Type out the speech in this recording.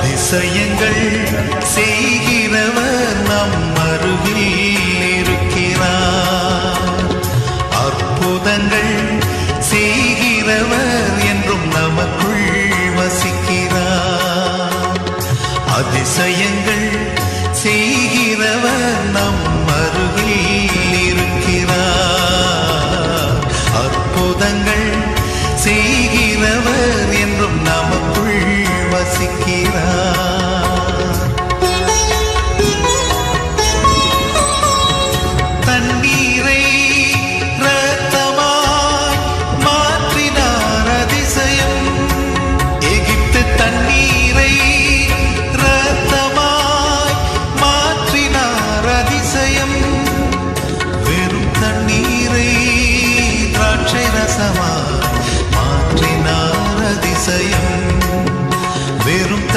அதிசயங்கள் செய்கிறவர் நம் அருகில் இருக்கிறார். அற்புதங்கள் செய்கிறவர் என்றும் நமக்குள் வசிக்கிறார். அதிசயங்கள் செய்கிறவர் நம் அருகில் இருக்கிறார். அற்புதங்கள் செய்கிறவர் என்றும் நமக்குள் வசிக்கிறார்.